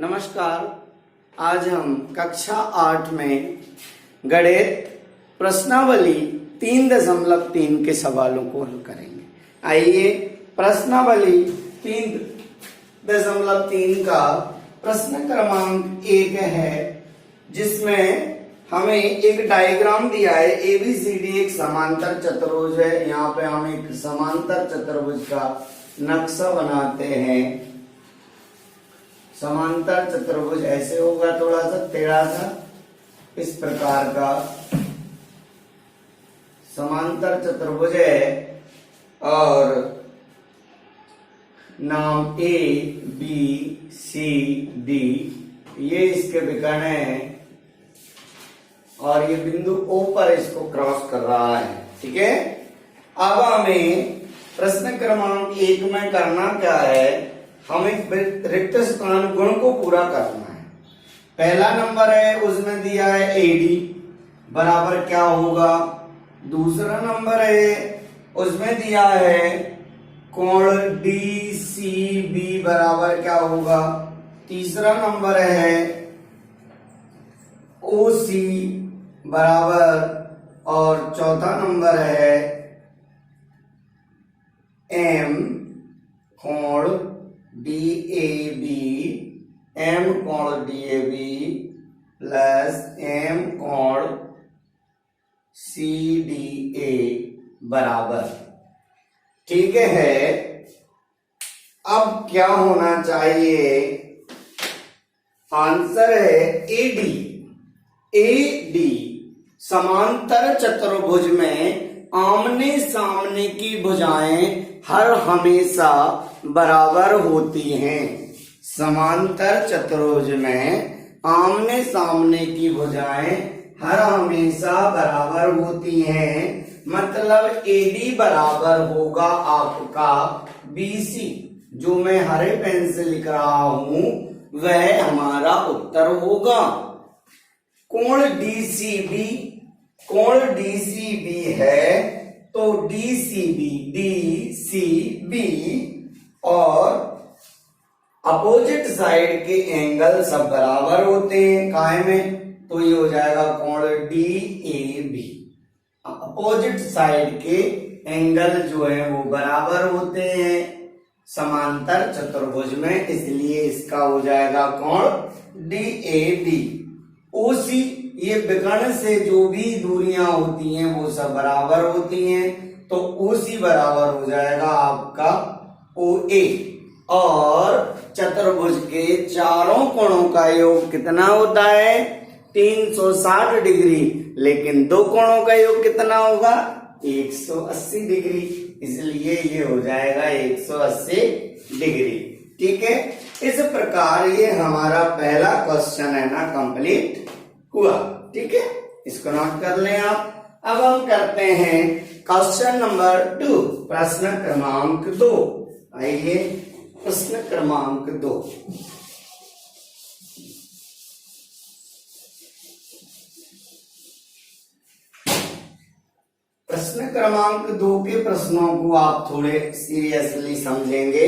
नमस्कार। आज हम कक्षा 8 में गणित प्रश्नावली 3.3 के सवालों को हल करेंगे। आइए प्रश्नावली 3.3 का प्रश्न क्रमांक 1 है, जिसमें हमें एक डायग्राम दिया है। ABCD एक समांतर चतुर्भुज है। यहाँ पे हम एक समांतर चतुर्भुज का नक्शा बनाते हैं। समांतर चतुर्भुज ऐसे होगा, थोड़ा सा टेढ़ा सा, इस प्रकार का समांतर चतुर्भुज है और नाम ABCD ये इसके विकर्ण है और ये बिंदु O पर इसको क्रॉस कर रहा है। ठीक है, अब हमें प्रश्न क्रमांक 1 में करना क्या है, हमें रिक्त स्थान गुण को पूरा करना है। पहला नंबर है, उसमें दिया है AD बराबर क्या होगा। दूसरा नंबर है, उसमें दिया है कोण DCB बराबर क्या होगा। तीसरा नंबर है OC बराबर, और चौथा नंबर है M कोण DAB, M कोण DAB प्लस M कोण CDA बराबर। ठीक है, अब क्या होना चाहिए, आंसर है AD समांतर चतुर्भुज में आमने सामने की भुजाएं हर हमेशा बराबर होती हैं। समांतर चतुर्भुज में आमने सामने की भुजाएं हर हमेशा बराबर होती हैं। मतलब AD बराबर होगा आपका BC, जो मैं हरे पेन से लिख रहा हूं वह हमारा उत्तर होगा। कोण DCB है तो DCB और अपोजिट साइड के एंगल सब बराबर होते हैं काय में, तो ये हो जाएगा कोण DAB। अपोजिट साइड के एंगल जो है वो बराबर होते हैं समांतर चतुर्भुज में, इसलिए इसका हो जाएगा कोण DAB। OC ये विकर्ण से जो भी दूरियां होती हैं वो सब बराबर होती हैं, तो OC बराबर हो जाएगा आपका OA। और चतुर्भुज के चारों कोणों का योग कितना होता है, 360 डिग्री, लेकिन दो कोणों का योग कितना होगा, 180 डिग्री, इसलिए ये हो जाएगा 180 डिग्री। ठीक है, इस प्रकार ये हमारा पहला क्वेश्चन है ना कंप्लीट हुआ। ठीक है, इसको नोट कर लें आप। अब हम करते हैं क्वेश्चन नंबर 2, प्रश्न क्रमांक 2। आइए प्रश्न क्रमांक 2। प्रश्न क्रमांक 2 के प्रश्नों को आप थोड़े सीरियसली समझेंगे।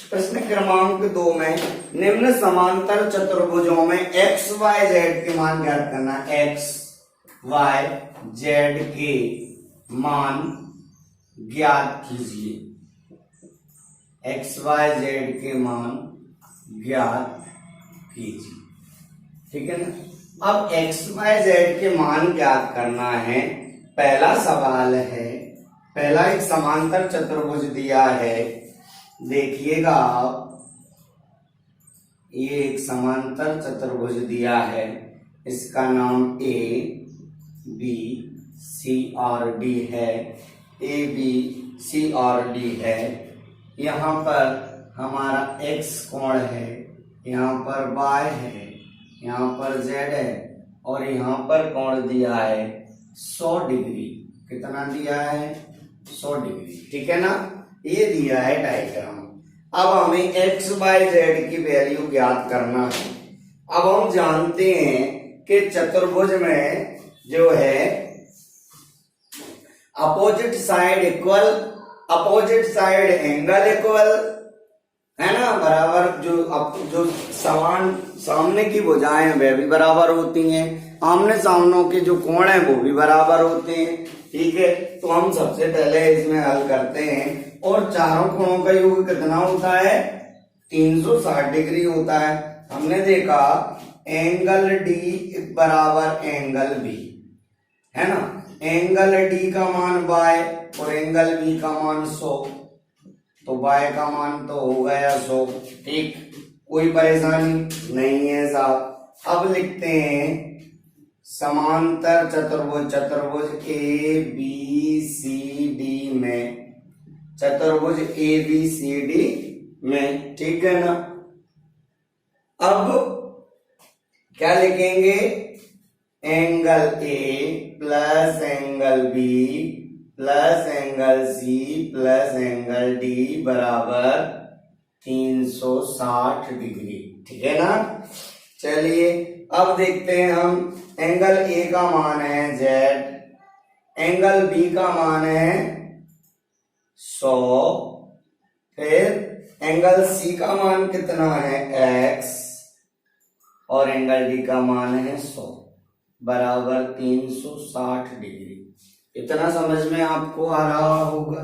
प्रश्न क्रमांक 2 में निम्न समांतर चतुर्भुजों में XYZ के मान ज्ञात करना। XYZ के मान ज्ञात कीजिए। XYZ के मान ज्ञात कीजिए। ठीक है ना। अब XYZ के मान ज्ञात करना है। पहला सवाल है, पहला एक समांतर चतुर्भुज दिया है, देखिएगा आप, ये एक समांतर चतुर्भुज दिया है, इसका नाम ABCD है। ABCD है। यहाँ पर हमारा X कोण है, यहाँ पर Y है, यहाँ पर Z है और यहाँ पर कोण दिया है 100 डिग्री। कितना दिया है, 100 डिग्री। ठीक है ना, ये दिया है डायग्राम। अब हमें XYZ की वैल्यू ज्ञात करना है। अब हम जानते हैं कि चतुर्भुज में जो है opposite side equal, opposite side angle equal, है ना, बराबर जो समान सामने की भुजाएं हैं वह भी बराबर होती हैं, आमने सामनों के जो कोण हैं वो भी बराबर होते हैं। ठीक है, तो हम सबसे पहले इसमें हल करते हैं, और चारों कोणों का योग कितना होता है, 360 डिग्री होता है। हमने देखा एंगल डी बराबर एंगल बी, है ना, एंगल डी का मान बाय और एंगल बी का मान 100, तो बाय का मान तो हो गया 100। ठीक, कोई परेशानी नहीं है साहब। अब लिखते हैं समांतर चतुर्भुज, चतुर्भुज ए बी सी डी में, चतुर्भुज ए बी सी डी में। ठीक है ना, अब क्या लिखेंगे, angle A plus angle B plus angle C plus angle D बराबर 360 डिग्री। ठीक है ना, चलिए अब देखते हैं हम, एंगल ए का मान है Z, एंगल बी का मान है 100, फिर एंगल सी का मान कितना है x, और एंगल डी का मान है 100 बराबर 360 डिग्री। इतना समझ में आपको आ रहा होगा।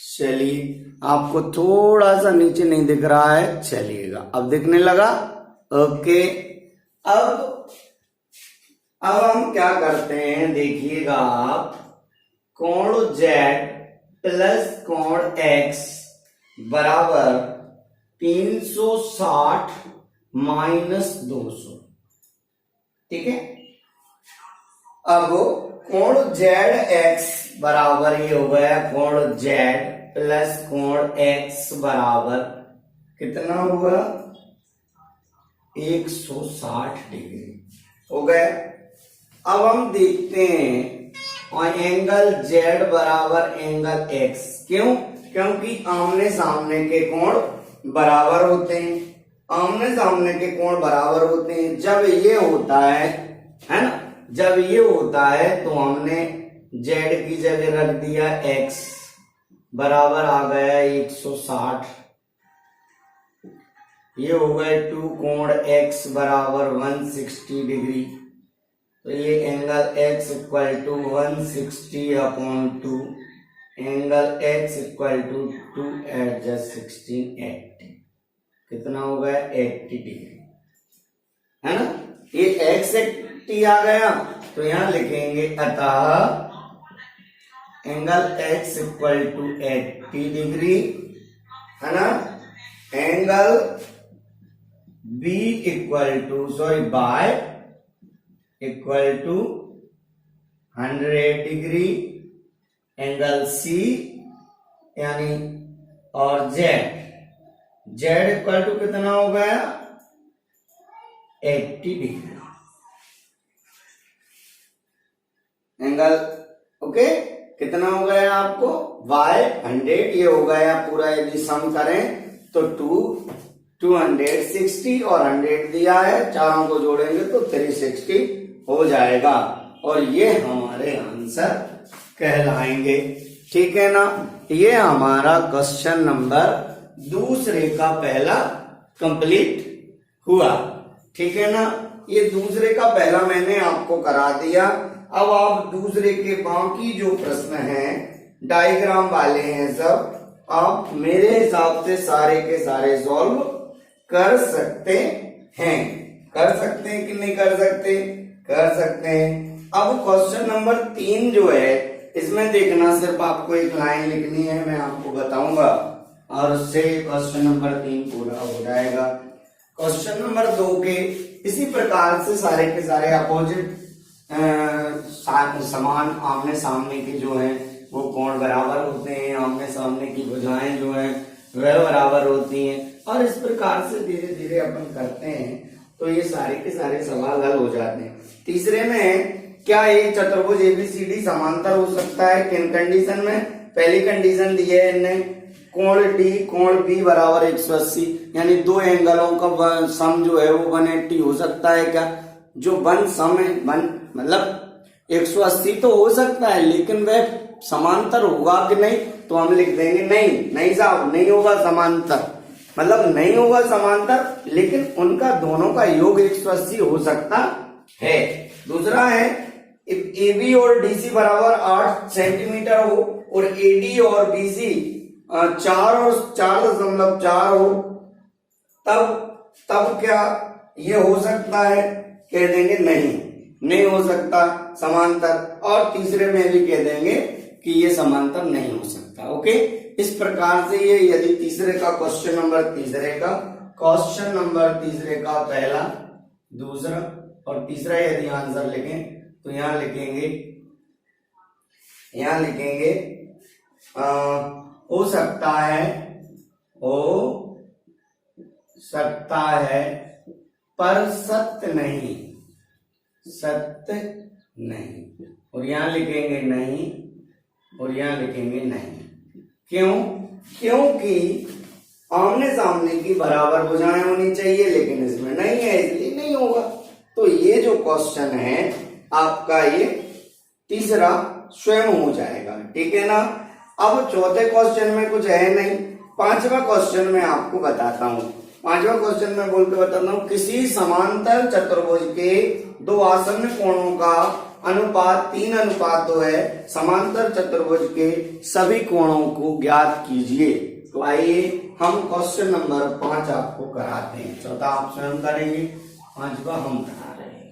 चलिए, आपको थोड़ा सा नीचे नहीं दिख रहा है, चलिएगा अब दिखने लगा। ओके, अब हम क्या करते हैं, देखिएगा आप, कोण Z प्लस कोण X बराबर 360 माइनस 200। ठीक है, अब कोण ZX बराबर ये हो गया, कोण Z प्लस कोण X बराबर कितना हुआ, 160 डिग्री हो गया। अब हम देखते हैं, और एंगल Z बराबर एंगल X, क्यों, क्योंकि आमने सामने के कोण बराबर होते हैं, आमने सामने के कोण बराबर होते हैं। जब ये होता है ना, जब ये होता है तो हमने Z की जगह रख दिया X बराबर आ गया 160, ये हो गए 2 कोण X बराबर 160 डिग्री, तो ये angle X equal to 160 upon 2, angle X equal to 2 adjust 16 80, कितना हो गया 80 डिग्री, है ना। ये X 80 आ गया, तो यहां लिखेंगे अतः angle X equal to 80 degree, है ना, angle B equal to by equal to 100 degree, angle C यानी और Z इक्वल टू कितना हो गया 80 डिग्री एंगल। ओके, कितना हो गया आपको y 100, ये हो गया पूरा, यदि सम करें तो 260 और 100 दिया है, चारों को जोड़ेंगे तो 360 हो जाएगा, और ये हमारे आंसर कहलाएंगे। ठीक है ना, ये हमारा क्वेश्चन नंबर दूसरे का पहला कंप्लीट हुआ। ठीक है ना, ये दूसरे का पहला मैंने आपको करा दिया। अब आप दूसरे के बाकी जो प्रश्न हैं डायग्राम वाले हैं सब, आप मेरे हिसाब से सारे के सारे सॉल्व कर सकते हैं। कर सकते हैं कि नहीं कर सकते, कर सकते हैं। अब क्वेश्चन नंबर 3 जो है, इसमें देखना, सिर्फ आपको एक लाइन लिखनी है, मैं आपको बताऊंगा और उससे क्वेश्चन नंबर 3 पूरा हो जाएगा। क्वेश्चन नंबर 2 के इसी प्रकार से सारे के सारे अपोजिट समान आमने सामने के जो हैं वो कोण बराबर होते हैं, आमने सामने की भुजाएं जो हैं वह बराबर होती हैं, और इस प्रकार से धीरे धीरे अपन करते हैं तो ये सारे के सारे सवाल हल हो जाते हैं। तीसरे में, क्या एक चतुर्भुज एबीसीडी समांतर हो सकता है, किन कंडीशन में, पहली कंडीशन दी है इन्हें, कोण डी कोण बी बराबर 180, यानी दो एंगलों का सम जो है वो 180 हो सकता है क्या, जो वन सम है, वन मतलब 180 तो हो सकता है, लेकिन वह समांतर होगा कि नहीं, तो हम लिख देंगे नहीं, नहीं साहब नहीं होगा समांतर, मतलब नहीं होगा समांतर, लेकिन उनका दोनों का योग 180 हो सकता है। दूसरा है ए बी और डीसी बराबर 8 सेंटीमीटर हो और एडी और बीसी 4 और 4.4 हो, तब क्या ये हो सकता है? कह देंगे नहीं हो सकता समांतर। और तीसरे में भी कह देंगे कि ये समांतर नहीं हो सकता। ओके, इस प्रकार से ये यदि तीसरे का क्वेश्चन नंबर तीसरे का पहला, दूसरा और तीसरा यदि आंसर लिखें तो यहां लिखेंगे हो सकता है पर सत्य नहीं, और यहां लिखेंगे नहीं, और यहां लिखेंगे नहीं। क्यों? क्योंकि आमने सामने की बराबर भुजाएं होनी चाहिए, लेकिन इसमें नहीं है, इसलिए नहीं होगा। तो ये जो क्वेश्चन है आपका, ये तीसरा स्वयं हो जाएगा। ठीक है ना। अब चौथे क्वेश्चन में कुछ है नहीं, पांचवा क्वेश्चन में आपको बताता हूं। पांचवा क्वेश्चन में बोल के बताता हूं, किसी समांतर चतुर्भुज के दो आसन्न कोणों का अनुपात 3:2 है। समांतर चतुर्भुज के सभी कोणों को ज्ञात कीजिए। तो आइए हम क्वेश्चन नंबर 5 आपको कराते हैं। चौथा आप स्वयं करेंगे, पांचवा हम करा रहे हैं।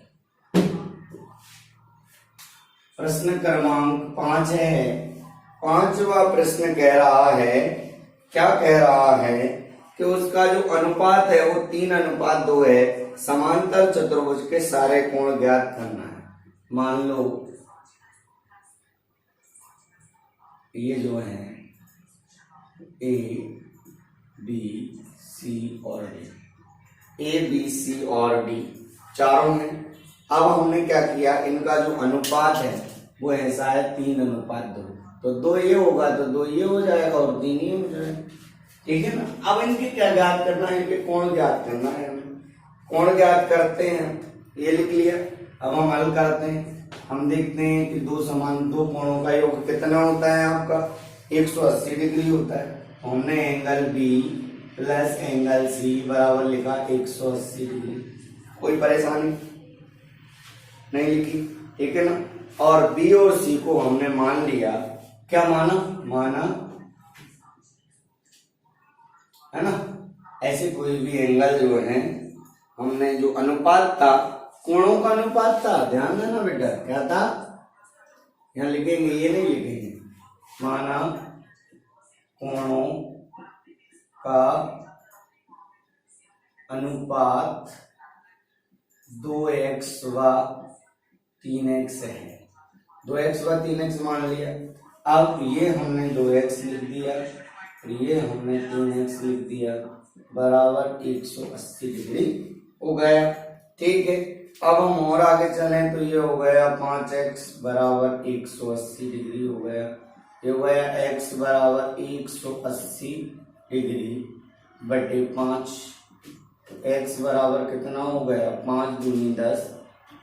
प्रश्न क्रमांक 5 है। पांचवा प्रश्न कह रहा है, क्या कह रहा है कि उसका जो अनुपात है वो 3:2 है। समांतर चतुर्भुज के सारे कोण ज्ञात करना है। मान लो ये जो है ए बी सी और डी चारों हैं। अब हमने क्या किया, इनका जो अनुपात है वो ऐसा है 3:2। तो 2 ये होगा तो 2 ये हो जाएगा और 3 ये हो जाएगा। ठीक है ना। अब इनके क्या ज्ञात करना है, इनके कोण ज्ञात करना है। कोण ज्ञात करते हैं, ये लिख लिया। अब हम हल करते हैं, हम देखते हैं कि दो कोणों का योग कितना होता है आपका, 180 डिग्री होता है। हमने angle B plus angle C बराबर लिखा 180 डिग्री। कोई परेशानी नहीं लिखी, ठीक है ना। और बी और सी को हमने मान लिया, क्या माना है ना। ऐसे कोई भी एंगल जो है, हमने जो अनुपात था, कोणों का अनुपात था, ध्यान देना बेटा, क्या था, यहां लिखेंगे, ये नहीं लिखेंगे। माना कोणों का अनुपात 2x व 3x है। 2x व 3x मान लिया। अब ये हमने 2x लिख दिया, ये हमने 3x लिख दिया, बराबर 180 डिग्री हो गया। ठीक है। अब हम और आगे चलें तो ये हो गया 5x बराबर 180 डिग्री हो गया। ये हो गया x बराबर 180 डिग्री बटे 5। x बराबर कितना हो गया, 5 दूनी 10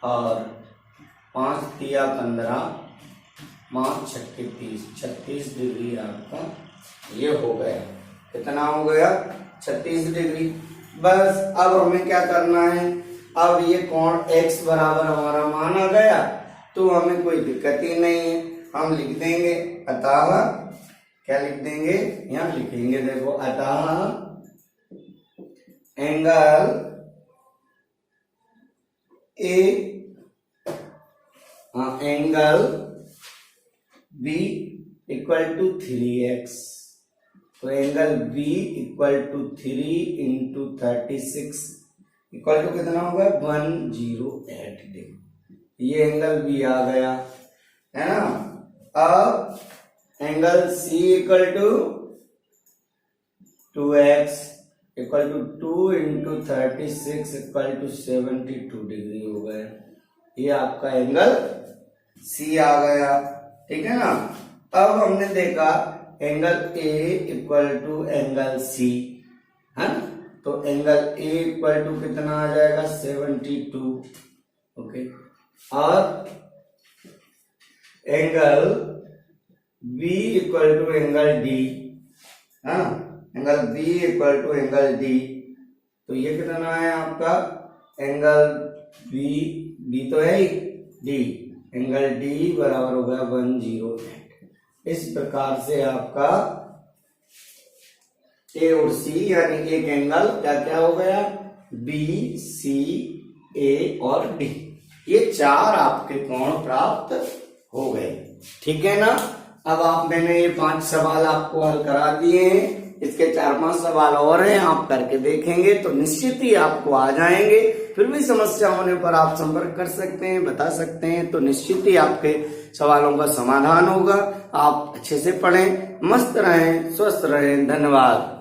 और 5 तिया 15, 5 छक्के 30, 36 डिग्री आपका ये हो गया। कितना हो गया, 36 डिग्री। बस अब हमें क्या करना है, अब ये कोण x बराबर हमारा माना गया तो हमें कोई दिक्कत ही नहीं है। हम लिख देंगे अतः, क्या लिख देंगे, यहां लिखेंगे, देखो, अतः angle angle B equal to 3x। तो angle B equal to 3 into 36 equal to कितना होगा, 108 डिग्री। ये एंगल बी आ गया, है ना। अब angle C equal to 2x equal to 2 into 36 equal to 72 degree हो गया। ये आपका एंगल सी आ गया, ठीक है ना। अब हमने देखा angle A equal to angle C, है ना। तो एंगल ए इक्वल टू कितना आ जाएगा, 72। ओके। और angle B equal to angle D, है ना। Angle B equal to angle D, तो ये कितना है आपका एंगल बी तो है ही, डी एंगल डी बराबर हो गया 108। इस प्रकार से आपका ए और सी यानी एक एंगल क्या क्या हो गया, बी सी ए और डी, ये चार आपके कोण प्राप्त हो गए। ठीक है ना। अब मैंने ये 5 सवाल आपको हल करा दिए हैं, इसके 4-5 सवाल और हैं, आप करके देखेंगे तो निश्चित ही आपको आ जाएंगे। फिर भी समस्या होने पर आप संपर्क कर सकते हैं, बता सकते हैं, तो निश्चित ही आपके सवालों का समाधान होगा। आप अच्छे से पढ़ें, मस्त रहें, स्वस्थ रहें। धन्यवाद।